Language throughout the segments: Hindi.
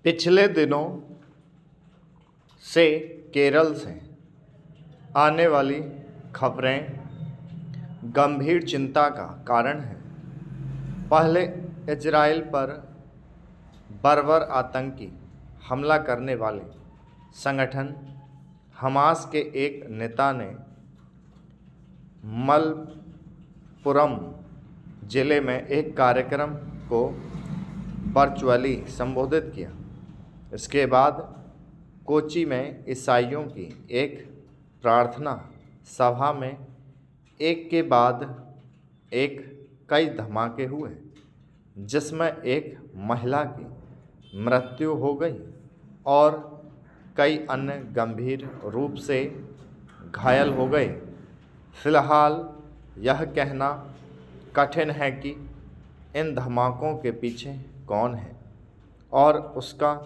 पिछले दिनों से केरल से आने वाली खबरें गंभीर चिंता का कारण हैं। पहले इजराइल पर बर्बर आतंकी हमला करने वाले संगठन हमास के एक नेता ने मलप्पुरम जिले में एक कार्यक्रम को वर्चुअली संबोधित किया। इसके बाद कोची में ईसाइयों की एक प्रार्थना सभा में एक के बाद एक कई धमाके हुए, जिसमें एक महिला की मृत्यु हो गई और कई अन्य गंभीर रूप से घायल हो गए। फिलहाल यह कहना कठिन है कि इन धमाकों के पीछे कौन है और उसका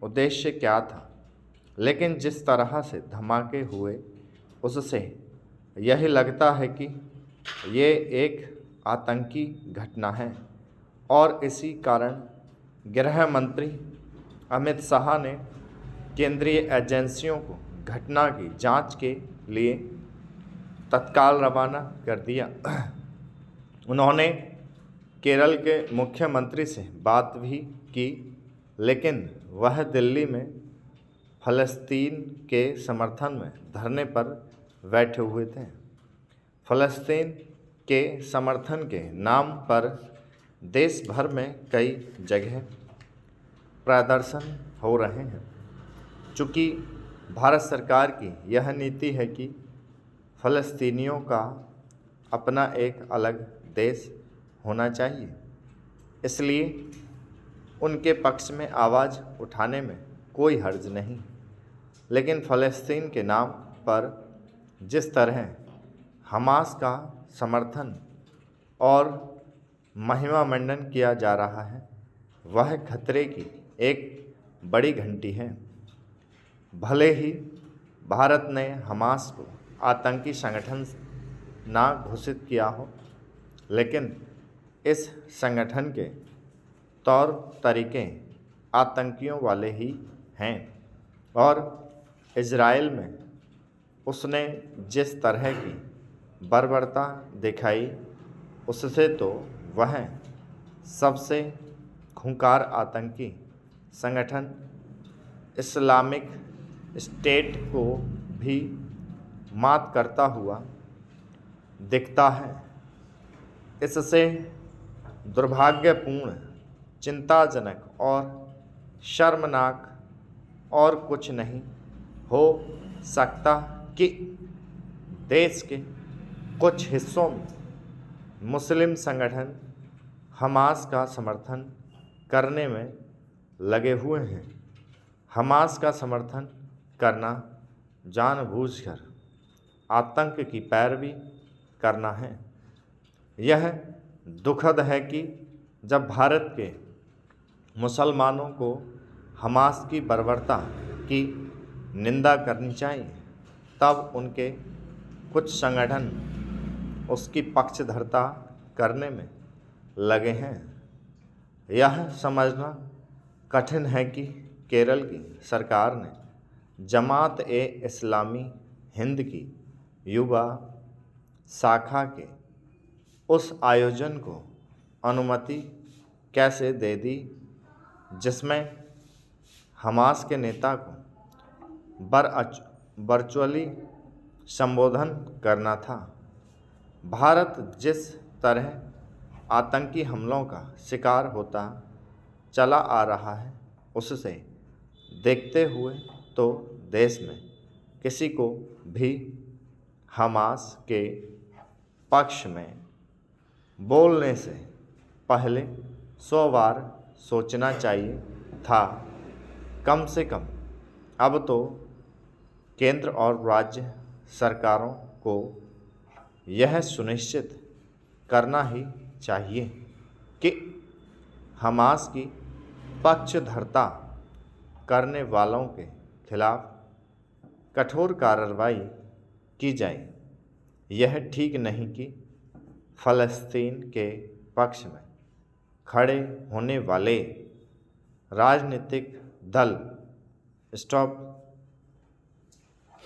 उद्देश्य क्या था, लेकिन जिस तरह से धमाके हुए उससे यही लगता है कि ये एक आतंकी घटना है और इसी कारण गृह मंत्री अमित शाह ने केंद्रीय एजेंसियों को घटना की जांच के लिए तत्काल रवाना कर दिया। उन्होंने केरल के मुख्यमंत्री से बात भी की, लेकिन वह दिल्ली में फ़लस्तीन के समर्थन में धरने पर बैठे हुए थे। फ़लस्तीन के समर्थन के नाम पर देश भर में कई जगह प्रदर्शन हो रहे हैं। चूँकि भारत सरकार की यह नीति है कि फ़लस्तीनियों का अपना एक अलग देश होना चाहिए, इसलिए उनके पक्ष में आवाज़ उठाने में कोई हर्ज नहीं। लेकिन फ़लस्तीन के नाम पर जिस तरह हमास का समर्थन और महिमा मंडन किया जा रहा है, वह खतरे की एक बड़ी घंटी है। भले ही भारत ने हमास को आतंकी संगठन ना घोषित किया हो, लेकिन इस संगठन के तौर तरीके आतंकियों वाले ही हैं और इजराइल में उसने जिस तरह की बर्बरता दिखाई, उससे तो वह सबसे खूंखार आतंकी संगठन इस्लामिक स्टेट को भी मात करता हुआ दिखता है। इससे दुर्भाग्यपूर्ण, चिंताजनक और शर्मनाक और कुछ नहीं हो सकता कि देश के कुछ हिस्सों में मुस्लिम संगठन हमास का समर्थन करने में लगे हुए हैं। हमास का समर्थन करना जानबूझकर आतंक की पैरवी करना है। यह दुखद है कि जब भारत के मुसलमानों को हमास की बर्बरता की निंदा करनी चाहिए, तब उनके कुछ संगठन उसकी पक्षधरता करने में लगे हैं। यह समझना कठिन है कि केरल की सरकार ने जमात-ए-इस्लामी हिंद की युवा शाखा के उस आयोजन को अनुमति कैसे दे दी, जिसमें हमास के नेता को वर्चुअली संबोधन करना था। भारत जिस तरह आतंकी हमलों का शिकार होता चला आ रहा है, उससे देखते हुए तो देश में किसी को भी हमास के पक्ष में बोलने से पहले 100 बार सोचना चाहिए था। कम से कम अब तो केंद्र और राज्य सरकारों को यह सुनिश्चित करना ही चाहिए कि हमास की पक्षधरता करने वालों के खिलाफ कठोर कार्रवाई की जाए। यह ठीक नहीं कि फ़लस्तीन के पक्ष में खड़े होने वाले राजनीतिक दल। स्टॉप।